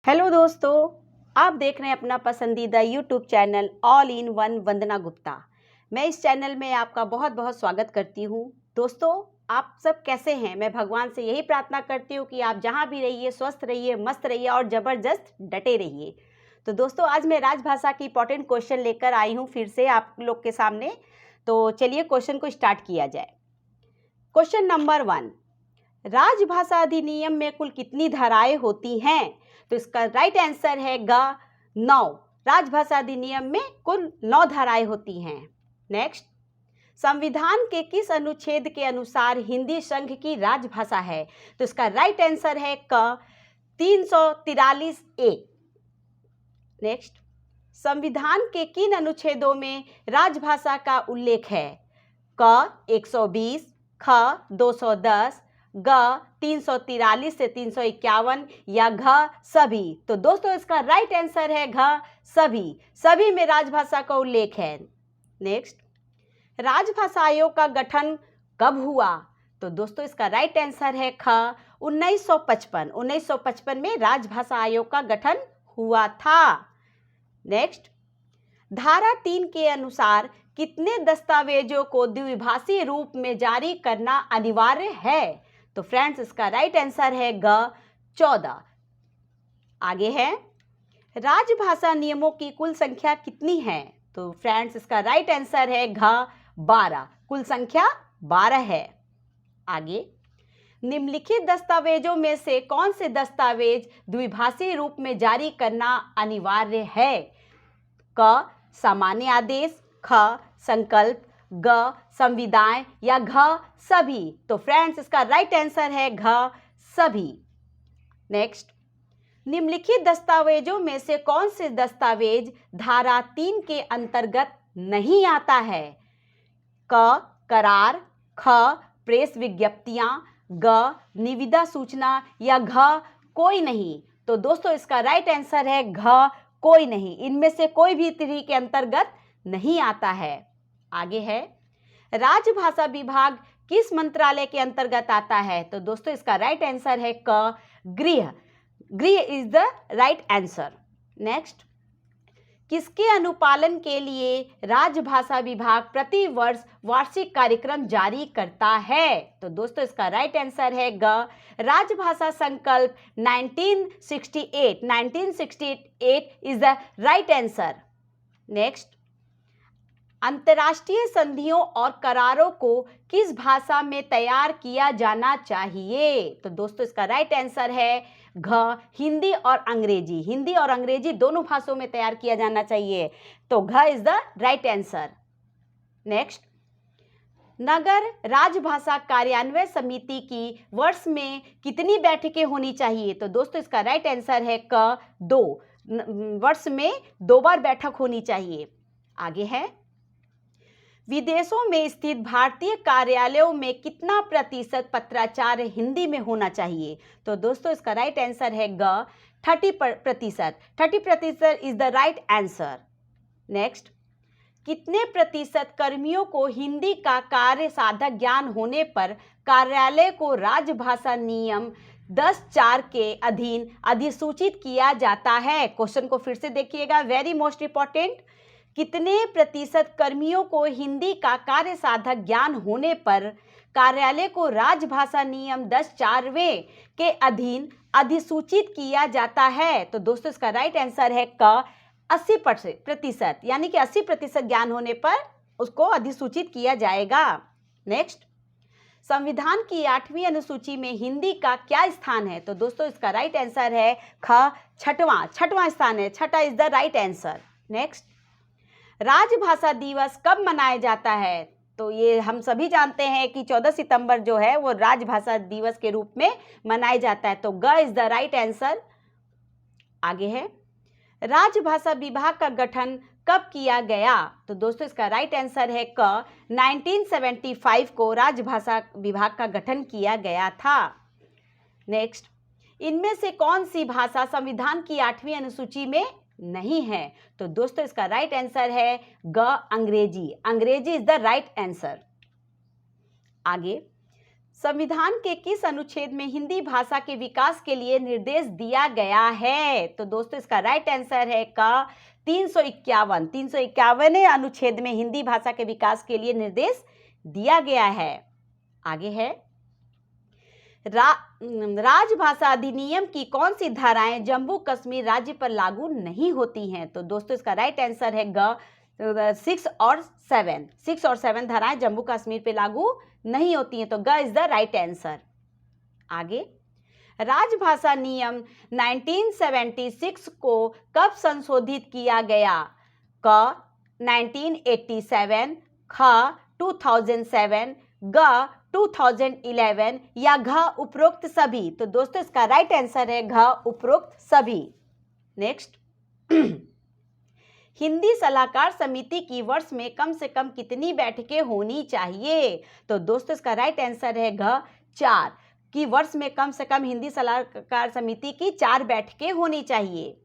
Hello दोस्तों, आप देख रहे हैं अपना पसंदीदा YouTube channel all in one Vandana Gupta. मैं इस चैनल में आपका बहुत बहुत स्वागत करती हूँ। दोस्तों, आप सब कैसे हैं? मैं भगवान से यही प्रार्थना करती हूँ कि आप जहाँ भी रहिए स्वस्थ रहिए, मस्त रहिए और ज़बरदस्त डटे रहिए। तो दोस्तों, आज मैं राजभाषा की इंपॉर्टेंट क्वेश्चन लेकर आई हूँ फिर से आप लोग के सामने। तो चलिए क्वेश्चन को स्टार्ट किया जाए। क्वेश्चन नंबर 1, राजभाषा अधिनियम में कुल कितनी धाराएं होती हैं? तो इसका राइट आंसर है ग 9। राजभाषा अधिनियम में कुल 9 धाराएं होती हैं। नेक्स्ट, संविधान के किस अनुच्छेद के अनुसार हिंदी संघ की राजभाषा है? तो इसका राइट आंसर है क 343 ए। नेक्स्ट, संविधान के किन अनुच्छेदों में राजभाषा का उल्लेख है? क 120, ख 210, ग 343 से 351 या घ सभी? तो दोस्तों, इसका राइट आंसर है घ सभी में राजभाषा का उल्लेख है। नेक्स्ट, राजभाषा आयोग का गठन कब हुआ? तो दोस्तों, इसका राइट आंसर है ख 1955 में राजभाषा आयोग का गठन हुआ था। नेक्स्ट, धारा 3 के अनुसार कितने दस्तावेजों को द्विभाषी रूप में जारी करना अनिवार्य है? तो फ्रेंड्स, इसका राइट आंसर है ग 14। आगे है, राजभाषा नियमों की कुल संख्या कितनी है? तो फ्रेंड्स, इसका राइट आंसर है घ 12। कुल संख्या 12 है। आगे, निम्नलिखित दस्तावेजों में से कौन से दस्तावेज द्विभाषी रूप में जारी करना अनिवार्य है? क सामान्य आदेश, ख संकल्प, ग संविदाएं या घ सभी? तो फ्रेंड्स, इसका राइट आंसर है घ सभी। नेक्स्ट, निम्नलिखित दस्तावेजों में से कौन से दस्तावेज धारा 3 के अंतर्गत नहीं आता है? क करार, ख प्रेस विज्ञप्तियां, ग निविदा सूचना या घ कोई नहीं? तो दोस्तों, इसका राइट आंसर है घ कोई नहीं। इनमें से कोई भी 3 के अंतर्गत नहीं आता है। आगे है, राजभाषा विभाग किस मंत्रालय के अंतर्गत आता है? तो दोस्तों, इसका राइट आंसर है क गृह is the right answer. Next, किसके अनुपालन के लिए राजभाषा विभाग प्रति वर्ष वार्षिक कार्यक्रम जारी करता है? तो दोस्तों, इसका राइट आंसर है ग राजभाषा संकल्प 1968 is the right answer. Next, अंतर्राष्ट्रीय संधियों और करारों को किस भाषा में तैयार किया जाना चाहिए? तो दोस्तों, इसका राइट आंसर है घ हिंदी और अंग्रेजी दोनों भाषाओं में तैयार किया जाना चाहिए। तो घ is the right answer. Next, नगर राजभाषा कार्यान्वयन समिति की वर्ष में कितनी बैठकें होनी चाहिए? तो दोस्तों, इसका राइट आंसर है क 2। वर्ष में 2 बार बैठक होनी चाहिए। आगे है, विदेशों में स्थित भारतीय कार्यालयों में कितना प्रतिशत पत्राचार हिंदी में होना चाहिए? तो दोस्तों, इसका राइट आंसर है ग 30%। 30% is the right answer. Next, कितने प्रतिशत कर्मियों को हिंदी का कार्य साधक ज्ञान होने पर कार्यालय को राजभाषा नियम 10(4) के अधीन अधिसूचित किया जाता है? क्वेश्चन को फिर से देखिएगा, वेरी मोस्ट इंपॉर्टेंट। कितने प्रतिशत कर्मियों को हिंदी का कार्य साधक ज्ञान होने पर कार्यालय को राजभाषा नियम 10(4) के अधीन अधिसूचित किया जाता है? तो दोस्तों, इसका राइट आंसर है क 80%, यानी कि 80% ज्ञान होने पर उसको अधिसूचित किया जाएगा। नेक्स्ट, संविधान की 8वीं अनुसूची में हिंदी का क्या स्थान है? तो दोस्तों, इसका राइट आंसर है ख 6वां स्थान है। 6 is the right answer. Next, राजभाषा दिवस कब मनाया जाता है? तो ये हम सभी जानते हैं कि 14 सितंबर जो है वो राजभाषा दिवस के रूप में मनाया जाता है। तो ग इज द राइट आंसर। आगे है, राजभाषा विभाग का गठन कब किया गया? तो दोस्तों, इसका राइट आंसर है क 1975 को राजभाषा विभाग का गठन किया गया था। नेक्स्ट, इनमें से कौन सी भाषा संविधान की 8वीं अनुसूची में नहीं है? तो दोस्तों, इसका राइट आंसर है ग अंग्रेजी इज द राइट आंसर। आगे, संविधान के किस अनुच्छेद में हिंदी भाषा के विकास के लिए निर्देश दिया गया है? तो दोस्तों इसका राइट आंसर है क 351 अनुच्छेद में हिंदी भाषा के विकास के लिए निर्देश दिया गया है। आगे है राजभाषा अधिनियम की कौन सी धाराएं जम्मू कश्मीर राज्य पर लागू नहीं होती हैं? तो दोस्तों इसका राइट आंसर है ग 6 और 7 धाराएं जम्मू कश्मीर पे लागू नहीं होती हैं, तो ग इज द राइट आंसर। आगे राजभाषा नियम 1976 को कब संशोधित किया गया? क 1987, ख 2007, ग 2011 या घ उपरोक्त सभी? तो दोस्तों इसका राइट आंसर है घ उपरोक्त सभी। नेक्स्ट हिंदी सलाहकार समिति की वर्ष में कम से कम कितनी बैठकें होनी चाहिए? तो दोस्तों इसका राइट आंसर है घ 4 कि वर्ष में कम से कम हिंदी सलाहकार समिति की 4 बैठकें होनी चाहिए।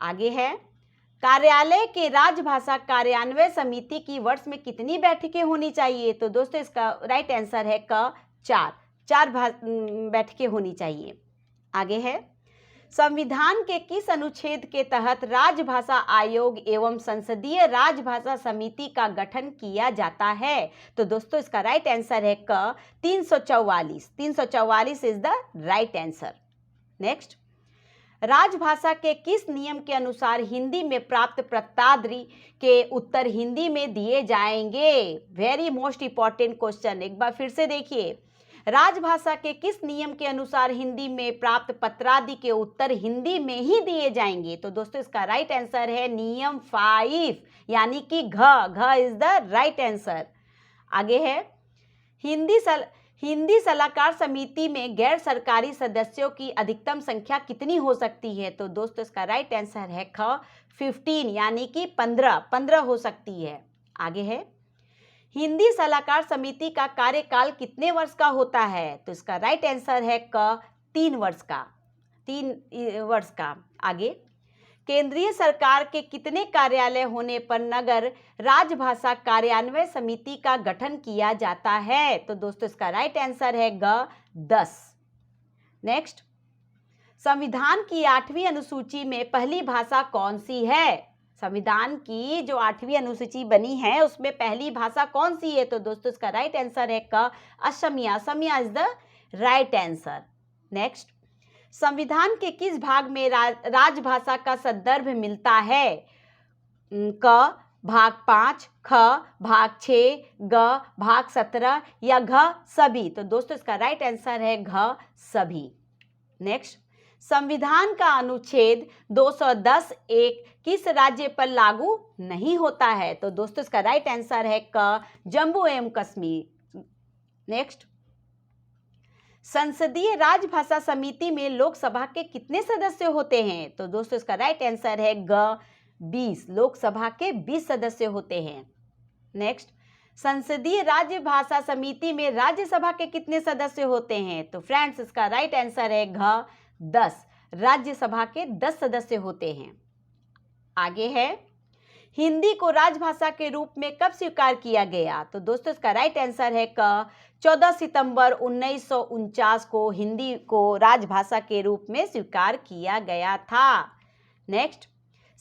आगे है कार्यालय के राजभाषा कार्यान्वयन समिति की वर्ष में कितनी बैठकें होनी चाहिए? तो दोस्तों इसका राइट आंसर है क 4 बैठकें होनी चाहिए। आगे है संविधान के किस अनुच्छेद के तहत राजभाषा आयोग एवं संसदीय राजभाषा समिति का गठन किया जाता है? तो दोस्तों इसका राइट आंसर है क 344 is the right answer. Next राजभाषा के किस नियम के अनुसार हिंदी में प्राप्त प्रश्नावली के उत्तर हिंदी में दिए जाएंगे? वेरी मोस्ट इंपॉर्टेंट क्वेश्चन, एक बार फिर से देखिए। राजभाषा के किस नियम के अनुसार हिंदी में प्राप्त पत्रादि के उत्तर हिंदी में ही दिए जाएंगे? तो दोस्तों इसका राइट आंसर है नियम 5 यानी कि घ इज द राइट आंसर। आगे है हिंदी सलाहकार समिति में गैर सरकारी सदस्यों की अधिकतम संख्या कितनी हो सकती है? तो दोस्तों इसका राइट आंसर है ख 15 यानी कि 15 हो सकती है। आगे है हिंदी सलाहकार समिति का कार्यकाल कितने वर्ष का होता है? तो इसका राइट आंसर है क 3 वर्ष का। आगे केंद्रीय सरकार के कितने कार्यालय होने पर नगर राजभाषा कार्यान्वयन समिति का गठन किया जाता है? तो दोस्तों इसका राइट आंसर है ग 10। नेक्स्ट संविधान की 8वीं अनुसूची में पहली भाषा कौन सी है? संविधान की जो 8वीं अनुसूची बनी है उसमें पहली भाषा कौन सी है? तो दोस्तों इसका राइट आंसर है क Asamiya is the right answer. Next संविधान के किस भाग में राजभाषा का संदर्भ मिलता है? क भाग 5, ख भाग 6, ग भाग 17 या घ सभी? तो दोस्तों इसका राइट आंसर है घ सभी। नेक्स्ट संविधान का अनुच्छेद 210(1) किस राज्य पर लागू नहीं होता है? तो दोस्तों इसका राइट आंसर है क जम्मू एवं कश्मीर। नेक्स्ट संसदीय राजभाषा समिति में लोकसभा के कितने सदस्य होते हैं? तो दोस्तों इसका राइट आंसर है ग 20, लोकसभा के 20 सदस्य होते हैं। नेक्स्ट संसदीय राजभाषा समिति में राज्यसभा के कितने सदस्य होते हैं? तो फ्रेंड्स इसका राइट आंसर है घ 10, राज्यसभा के 10 सदस्य होते हैं। आगे है हिंदी को राजभाषा के रूप में कब स्वीकार किया गया? तो दोस्तों इसका राइट आंसर है क 14 सितंबर 1949 को हिंदी को राजभाषा के रूप में स्वीकार किया गया था। नेक्स्ट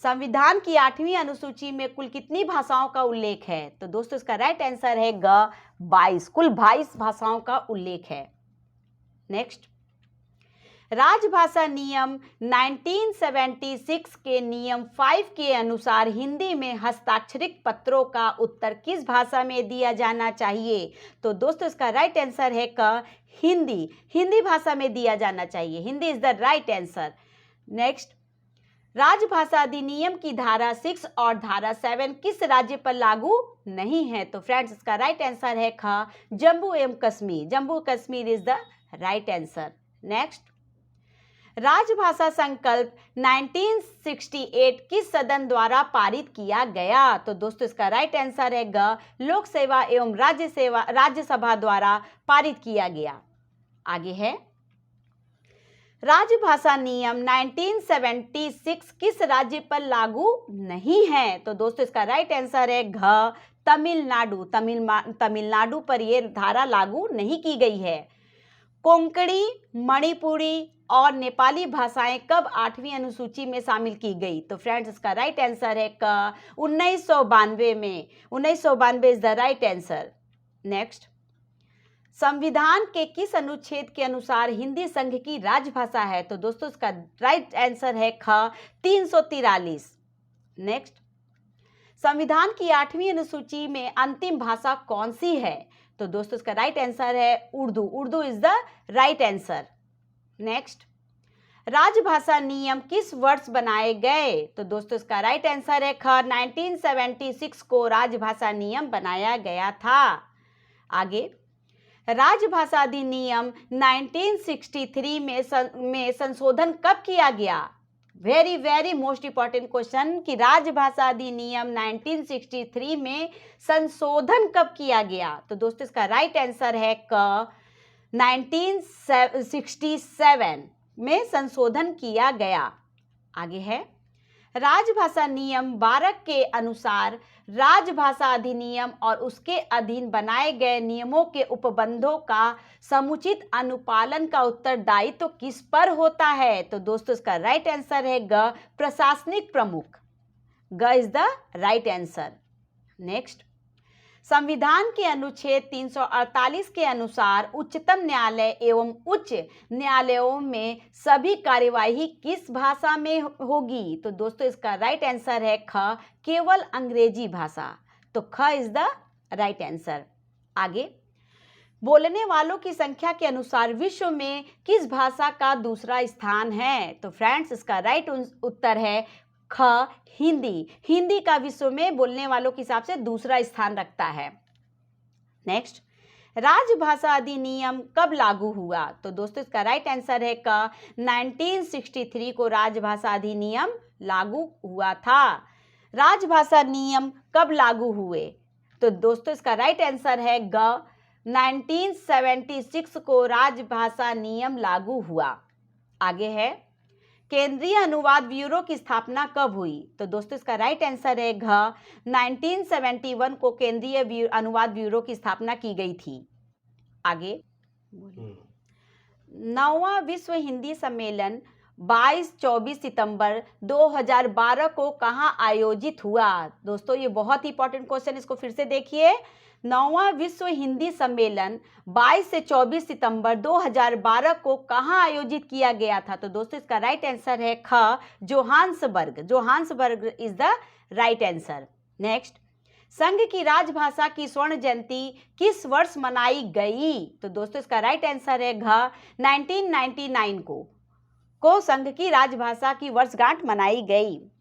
संविधान की 8वीं अनुसूची में कुल कितनी भाषाओं का उल्लेख है? तो दोस्तों इसका राइट आंसर है ग 22, कुल 22 भाषाओं का उल्लेख है। नेक्स्ट राजभाषा नियम 1976 के नियम 5 के अनुसार हिंदी में हस्ताक्षरित पत्रों का उत्तर किस भाषा में दिया जाना चाहिए? तो दोस्तों इसका राइट आंसर है क हिंदी भाषा में दिया जाना चाहिए। Hindi is the right answer. Next राजभाषा अधिनियम की धारा 6 और धारा 7 किस राज्य पर लागू नहीं है? तो फ्रेंड्स इसका राइट आंसर है ख जम्मू एवं Kashmir. Jammu Kashmir is the right answer. Next राजभाषा संकल्प 1968 किस सदन द्वारा पारित किया गया? तो दोस्तों इसका राइट आंसर है ग लोक सेवा एवं राज्यसभा द्वारा पारित किया गया। आगे है राजभाषा नियम 1976 किस राज्य पर लागू नहीं है? तो दोस्तों इसका राइट आंसर है घ तमिलनाडु, तमिलनाडु पर ये धारा लागू नहीं की गई है। कोंकणी, मणिपुरी और नेपाली भाषाएं कब 8वीं अनुसूची में शामिल की गई? तो फ्रेंड्स इसका राइट आंसर है क 1992 में। 1992 is the right answer. Next, संविधान के किस अनुच्छेद के अनुसार हिंदी संघ की राजभाषा है? तो दोस्तों इसका राइट आंसर है ख 343। नेक्स्ट, संविधान की 8वीं अनुसूची में अंतिम भाषा कौन सी है? तो दोस्तों इसका राइट आंसर है Urdu. Urdu is the right answer. Next, राजभाषा नियम किस वर्ष बनाए गए? तो दोस्तों इसका राइट आंसर है ख 1976 को राजभाषा नियम बनाया गया था। आगे, राजभाषा अधिनियम 1963 में संशोधन कब किया गया? Very very most important question कि राजभाषा अधिनियम 1963 में संशोधन कब किया गया? तो दोस्तों इसका राइट आंसर है क 1967 में संशोधन किया गया। आगे है, राजभाषा नियम 12 के अनुसार राजभाषा अधिनियम और उसके अधीन बनाए गए नियमों के उपबंधों का समुचित अनुपालन का उत्तरदायित्व तो किस पर होता है? तो दोस्तों इसका राइट आंसर है ग प्रशासनिक प्रमुख। ग is the right answer. Next, संविधान के अनुच्छेद 348 के अनुसार उच्चतम न्यायालय एवं उच्च न्यायालयों में सभी कार्यवाही किस भाषा में होगी? तो दोस्तों इसका राइट आंसर है ख केवल अंग्रेजी भाषा। तो ख इज द राइट आंसर। आगे, बोलने वालों की संख्या के अनुसार विश्व में किस भाषा का दूसरा स्थान है? तो फ्रेंड्स इसका राइट उत्तर है ख हिंदी। हिंदी का विश्व में बोलने वालों के हिसाब से दूसरा स्थान रखता है। नेक्स्ट, राजभाषा अधिनियम कब लागू हुआ? तो दोस्तों इसका राइट आंसर है क 1963 को राजभाषा अधिनियम लागू हुआ था। राजभाषा नियम कब लागू हुए? तो दोस्तों इसका राइट आंसर है ग 1976 को राजभाषा नियम लागू हुआ। आगे है, केंद्रीय अनुवाद ब्यूरो की स्थापना कब हुई? तो दोस्तों इसका राइट आंसर है घ 1971 को केंद्रीय अनुवाद ब्यूरो की स्थापना की गई थी। आगे, 9वां विश्व हिंदी सम्मेलन 22-24 सितंबर 2012 को कहां आयोजित हुआ? दोस्तों ये बहुत ही इंपॉर्टेंट क्वेश्चन, इसको फिर से देखिए। 9वां विश्व हिंदी सम्मेलन 22 से 24 सितंबर 2012 को कहां आयोजित किया गया था? तो दोस्तों इसका राइट आंसर है ख Johannesburg. Johannesburg is the right answer. Next, संघ की राजभाषा की स्वर्ण जयंती किस वर्ष मनाई गई? तो दोस्तों इसका राइट आंसर है घ 1999 को संघ की राजभाषा की वर्षगांठ मनाई गई।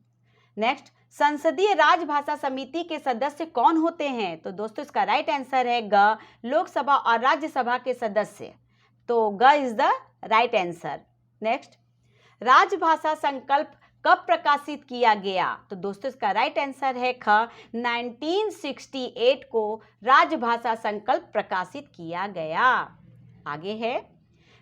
नेक्स्ट, संसदीय राजभाषा समिति के सदस्य कौन होते हैं? तो दोस्तों इसका राइट आंसर है ग लोकसभा और राज्यसभा के सदस्य। तो ग is the right answer. Next, राजभाषा संकल्प कब प्रकाशित किया गया? तो दोस्तों इसका राइट आंसर है ख 1968 को राजभाषा संकल्प प्रकाशित किया गया। आगे है,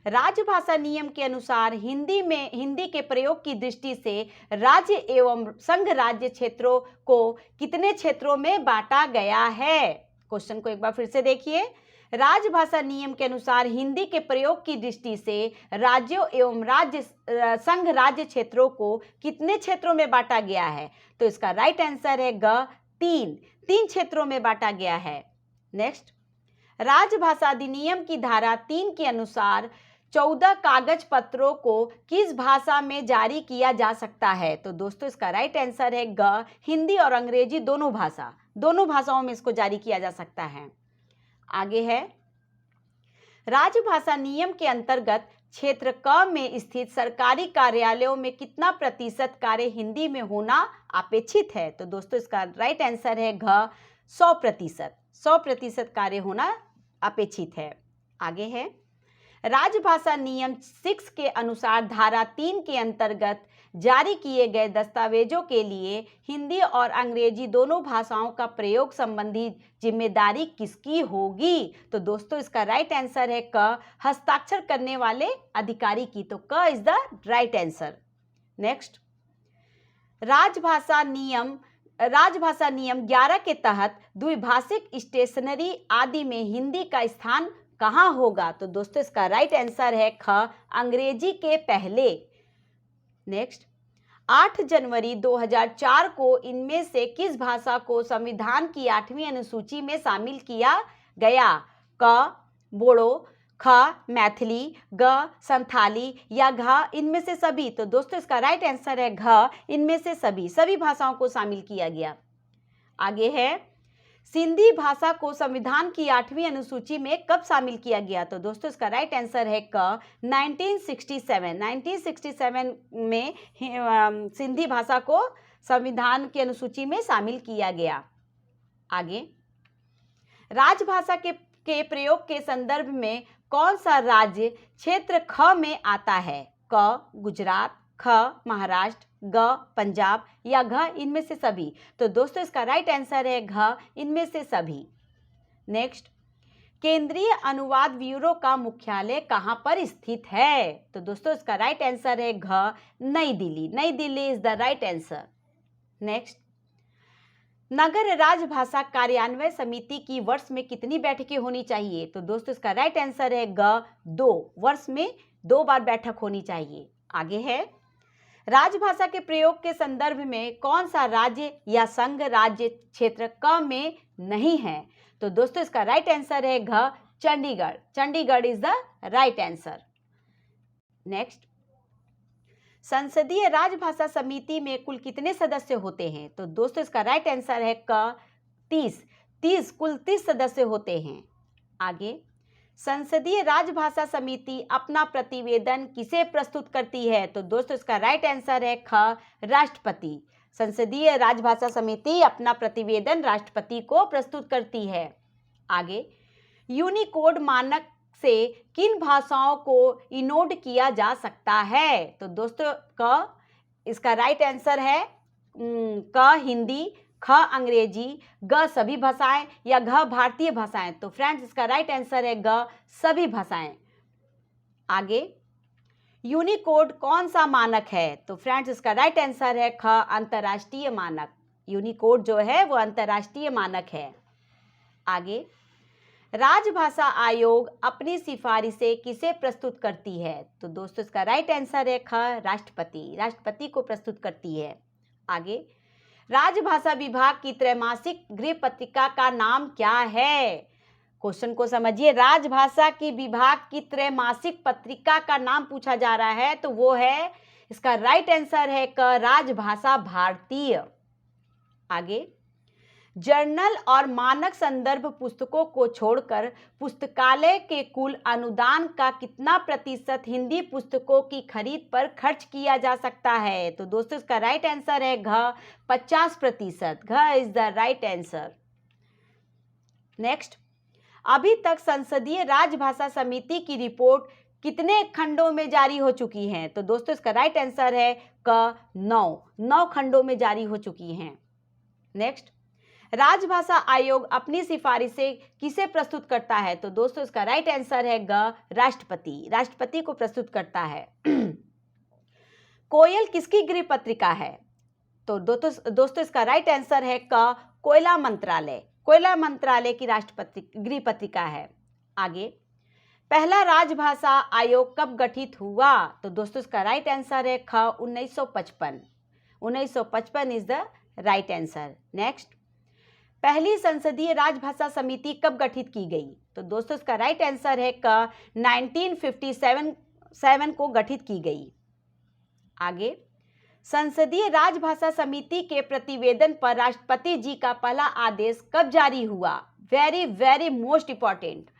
राजभाषा नियम के अनुसार हिंदी के प्रयोग की दृष्टि से राज्य एवं संघ राज्य क्षेत्रों को कितने क्षेत्रों में बांटा गया है? क्वेश्चन को एक बार फिर से देखिए। राजभाषा नियम के अनुसार हिंदी के प्रयोग की दृष्टि से राज्यों एवं संघ राज्य क्षेत्रों को कितने क्षेत्रों में बांटा गया है? तो इसका राइट आंसर है ग 3 क्षेत्रों में बांटा गया है। नेक्स्ट, राजभाषा अधिनियम की धारा 3 के अनुसार 14 कागज पत्रों को किस भाषा में जारी किया जा सकता है? तो दोस्तों इसका राइट आंसर है ग हिंदी और अंग्रेजी दोनों भाषाओं में इसको जारी किया जा सकता है। आगे है, राजभाषा नियम के अंतर्गत क्षेत्र क में स्थित सरकारी कार्यालयों में कितना प्रतिशत कार्य हिंदी में होना अपेक्षित है? तो दोस्तों इसका राइट आंसर है घ 100% कार्य होना अपेक्षित है। आगे है, राजभाषा नियम 6 के अनुसार धारा 3 के अंतर्गत जारी किए गए दस्तावेजों के लिए हिंदी और अंग्रेजी दोनों भाषाओं का प्रयोग संबंधी जिम्मेदारी किसकी होगी? तो दोस्तों इसका राइट आंसर है क हस्ताक्षर करने वाले अधिकारी की। तो क is the right answer. Next, राजभाषा नियम राजभाषा नियम 11 के तहत द्विभाषिक स्टेशनरी आदि में हिंदी का स्थान कहाँ होगा? तो दोस्तों इसका राइट आंसर है ख, अंग्रेजी के पहले। नेक्स्ट, 8 जनवरी 2004 को इनमें से किस भाषा को संविधान की 8वीं अनुसूची में शामिल किया गया? क, बोडो, ख, मैथिली, ग, संथाली या घ, इनमें से सभी? तो दोस्तों इसका राइट आंसर है घ, इनमें से सभी भाषाओं को शामिल किया गया। आगे है, सिंधी भाषा को संविधान की 8वीं अनुसूची में कब शामिल किया गया? तो दोस्तों इसका राइट आंसर है क, 1967 में सिंधी भाषा को संविधान की अनुसूची में शामिल किया गया। आगे, राजभाषा के प्रयोग के संदर्भ में कौन सा राज्य क्षेत्र ख में आता है? क, गुजरात, ख, महाराष्ट्र, ग, पंजाब या घ, इनमें से सभी? तो दोस्तों इसका राइट आंसर है घ, इनमें से सभी। नेक्स्ट, केंद्रीय अनुवाद ब्यूरो का मुख्यालय कहाँ पर स्थित है? तो दोस्तों इसका राइट आंसर है घ, New Delhi. New Delhi is the right answer. Next, नगर राजभाषा कार्यान्वयन समिति की वर्ष में कितनी बैठकें होनी चाहिए? तो दोस्तों इसका राइट आंसर है ग, 2। वर्ष में 2 बार बैठक होनी चाहिए। आगे है, राजभाषा के प्रयोग के संदर्भ में कौन सा राज्य या संघ राज्य क्षेत्र क में नहीं है? तो दोस्तों इसका राइट आंसर है घ, Chandigarh. Chandigarh is the right answer. Next, संसदीय राजभाषा समिति में कुल कितने सदस्य होते हैं? तो दोस्तों इसका राइट आंसर है क, 30। कुल 30 सदस्य होते हैं। आगे, संसदीय राजभाषा समिति अपना प्रतिवेदन किसे प्रस्तुत करती है? तो दोस्तों इसका राइट आंसर है ख, राष्ट्रपति। संसदीय राजभाषा समिति अपना प्रतिवेदन राष्ट्रपति को प्रस्तुत करती है। आगे, यूनिकोड मानक से किन भाषाओं को इनोड किया जा सकता है? तो दोस्तों क, इसका राइट आंसर है क, हिंदी, ख, अंग्रेजी, ग, सभी भाषाएं या घ, भारतीय भाषाएं? तो फ्रेंड्स इसका राइट आंसर है ग, सभी भाषाएं। आगे, यूनिकोड कौन सा मानक है? तो फ्रेंड्स इसका राइट आंसर है ख, अंतर्राष्ट्रीय मानक। यूनिकोड जो है वो अंतर्राष्ट्रीय मानक है। आगे, राजभाषा आयोग अपनी सिफारिशें किसे प्रस्तुत करती है? तो दोस्तों इसका राइट आंसर है ख, राष्ट्रपति। राष्ट्रपति को प्रस्तुत करती है। आगे, राजभाषा विभाग की त्रैमासिक गृह पत्रिका का नाम क्या है? क्वेश्चन को समझिए, राजभाषा की विभाग की त्रैमासिक पत्रिका का नाम पूछा जा रहा है, तो वो है, इसका राइट आंसर है क, राजभाषा भारतीय। आगे, जर्नल और मानक संदर्भ पुस्तकों को छोड़कर पुस्तकालय के कुल अनुदान का कितना प्रतिशत हिंदी पुस्तकों की खरीद पर खर्च किया जा सकता है? तो दोस्तों इसका राइट आंसर है घ, 50%। घ is the right answer. Next, अभी तक संसदीय राजभाषा समिति की रिपोर्ट कितने खंडों में जारी हो चुकी है? तो दोस्तों इसका राइट आंसर है क, 9 खंडों में जारी हो चुकी हैं। नेक्स्ट, राजभाषा आयोग अपनी सिफारिशें किसे प्रस्तुत करता है? तो दोस्तों इसका राइट आंसर है ग, राष्ट्रपति। राष्ट्रपति को प्रस्तुत करता है। कोयल किसकी गृह पत्रिका है? तो दोस्तों इसका राइट आंसर है क, कोयला मंत्रालय। कोयला मंत्रालय की गृह पत्रिका है। आगे, पहला राजभाषा आयोग कब गठित हुआ? तो दोस्तों इसका राइट आंसर है ख, 1955। 1955 is the right answer. Next, पहली संसदीय राजभाषा समिति कब गठित की गई? तो दोस्तों इसका राइट आंसर है क, 1957 को गठित की गई। आगे, संसदीय राजभाषा समिति के प्रतिवेदन पर राष्ट्रपति जी का पहला आदेश कब जारी हुआ? Very very most important.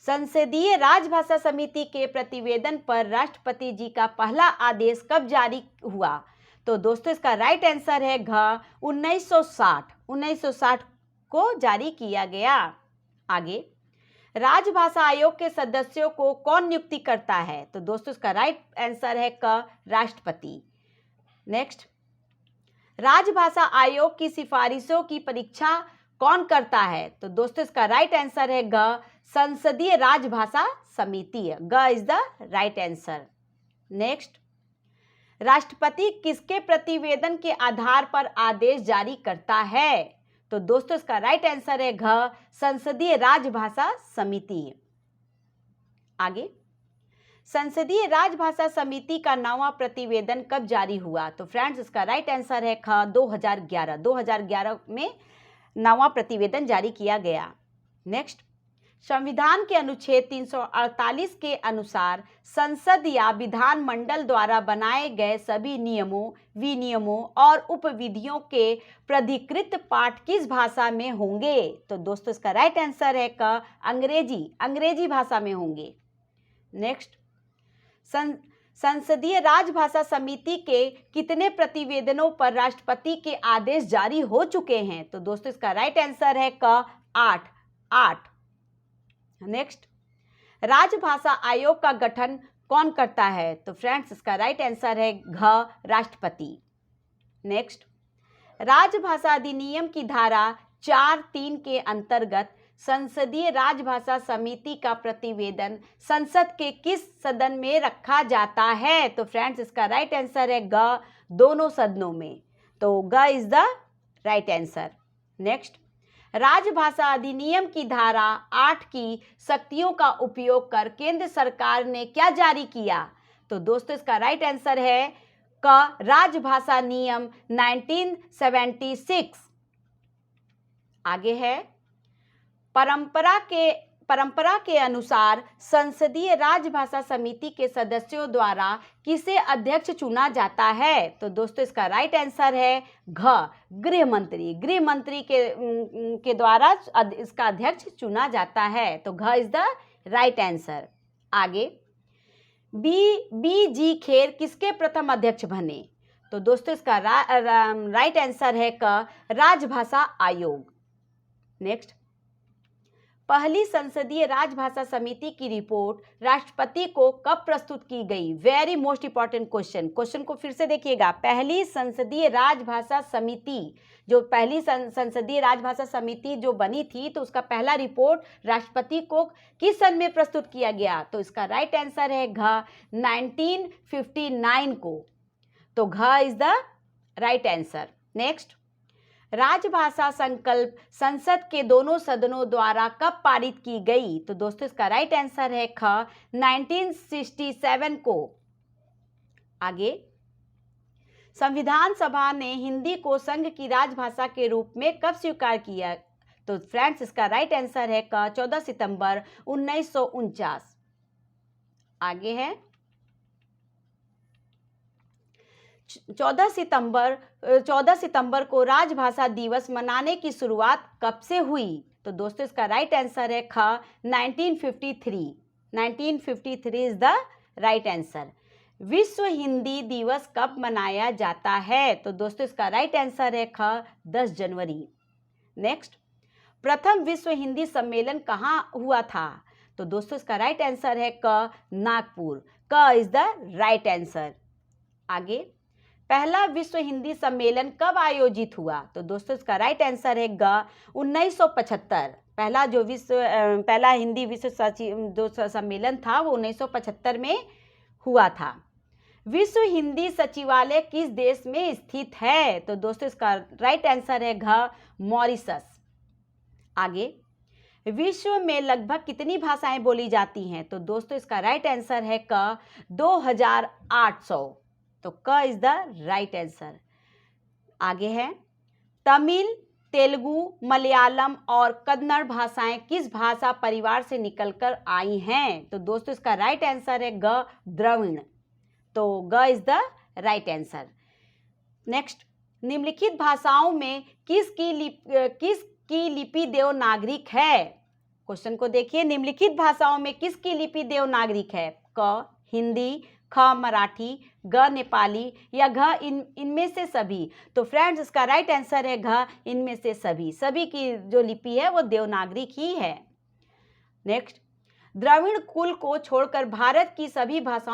संसदीय राजभाषा समिति के प्रतिवेदन पर राष्ट्रपति जी का पहला आदेश कब जारी हुआ? तो दोस्तों इसका राइट आंसर है घ, 1960 को जारी किया गया। आगे, राजभाषा आयोग के सदस्यों को कौन नियुक्ति करता है? तो दोस्तों इसका राइट आंसर है क, राष्ट्रपति। नेक्स्ट, राजभाषा आयोग की सिफारिशों की परीक्षा कौन करता है? तो दोस्तों इसका राइट आंसर है ग, संसदीय राजभाषा समिति। ग is the right answer. Next, राष्ट्रपति किसके प्रतिवेदन के आधार पर आदेश जारी करता है? तो दोस्तों इसका राइट आंसर है घ, संसदीय राजभाषा समिति। आगे, संसदीय राजभाषा समिति का 9वां प्रतिवेदन कब जारी हुआ? तो फ्रेंड्स इसका राइट आंसर है ख, 2011 में 9वां प्रतिवेदन जारी किया गया। नेक्स्ट, संविधान के अनुच्छेद 348 के अनुसार संसद या विधानमंडल द्वारा बनाए गए सभी नियमों, विनियमों और उपविधियों के प्राधिकृत पाठ किस भाषा में होंगे? तो दोस्तों इसका राइट आंसर है क, अंग्रेजी भाषा में होंगे। नेक्स्ट, संसदीय राजभाषा समिति के कितने प्रतिवेदनों पर राष्ट्रपति के आदेश जारी हो चुके हैं? तो दोस्तों इसका राइट आंसर है क, 8। नेक्स्ट, राजभाषा आयोग का गठन कौन करता है? तो फ्रेंड्स इसका राइट आंसर है घ, राष्ट्रपति। नेक्स्ट, राजभाषा अधिनियम की धारा 4(3) के अंतर्गत संसदीय राजभाषा समिति का प्रतिवेदन संसद के किस सदन में रखा जाता है? तो फ्रेंड्स इसका राइट आंसर है ग, दोनों सदनों में। तो ग is the right answer. Next, राजभाषा अधिनियम की धारा 8 की शक्तियों का उपयोग कर केंद्र सरकार ने क्या जारी किया? तो दोस्तों इसका राइट आंसर है क, राजभाषा नियम 1976। आगे है, परंपरा के अनुसार संसदीय राजभाषा समिति के सदस्यों द्वारा किसे अध्यक्ष चुना जाता है? तो दोस्तों इसका राइट आंसर है घ, गृह मंत्री के द्वारा इसका अध्यक्ष चुना जाता है। तो घ इज द राइट आंसर। आगे, बी.जी. खेर किसके प्रथम अध्यक्ष बने? तो दोस्तों इसका राइट आंसर है क, राजभाषा आयोग। नेक्स्ट, पहली संसदीय राजभाषा समिति की रिपोर्ट राष्ट्रपति को कब प्रस्तुत की गई? वेरी मोस्ट इंपॉर्टेंट क्वेश्चन को फिर से देखिएगा। पहली संसदीय राजभाषा समिति जो बनी थी, तो उसका पहला रिपोर्ट राष्ट्रपति को किस सन में प्रस्तुत किया गया? तो इसका राइट आंसर है घ, 1959 को। तो घ is the right answer. Next, राजभाषा संकल्प संसद के दोनों सदनों द्वारा कब पारित की गई? तो दोस्तों इसका राइट आंसर है ख, 1967 को। आगे, संविधान सभा ने हिंदी को संघ की राजभाषा के रूप में कब स्वीकार किया? तो फ्रेंड्स इसका राइट आंसर है क, 14 सितंबर 1949। आगे है, 14 सितंबर को राजभाषा दिवस मनाने की शुरुआत कब से हुई? तो दोस्तों इसका राइट आंसर है ख, 1953 इज द राइट आंसर। विश्व हिंदी दिवस कब मनाया जाता है? तो दोस्तों इसका राइट आंसर है ख, 10 जनवरी। नेक्स्ट, प्रथम विश्व हिंदी सम्मेलन कहाँ हुआ था? तो दोस्तों इसका राइट आंसर है क, नागपुर। क इज द राइट आंसर। आगे, पहला विश्व हिंदी सम्मेलन कब आयोजित हुआ? तो दोस्तों इसका राइट आंसर है ग, 1975। पहला हिंदी विश्व जो सम्मेलन था वो 1975 में हुआ था। विश्व हिंदी सचिवालय किस देश में स्थित है? तो दोस्तों इसका राइट आंसर है घ, मॉरिशस। आगे, विश्व में लगभग कितनी भाषाएं बोली जाती हैं? तो दोस्तों इसका राइट आंसर है क, 2800। तो क इज द राइट आंसर। आगे है, तमिल, तेलुगु, मलयालम और कन्नड़ भाषाएं किस भाषा परिवार से निकलकर आई हैं? तो दोस्तों इसका राइट आंसर है ग, द्रविड़। तो ग is the right answer. Next, निम्नलिखित भाषाओं में किसकी लिपि देवनागरिक है? क्वेश्चन को देखिए, निम्नलिखित भाषाओं में किसकी लिपि देवनागरिक है? क, हिंदी, ख, मराठी, ग, नेपाली या घ, इनमें से सभी? तो फ्रेंड्स इसका राइट आंसर है घ, इनमें से सभी की जो लिपि है वो देवनागरिक ही है। नेक्स्ट, द्रविड़ कुल को छोड़कर भारत की सभी भाषाओं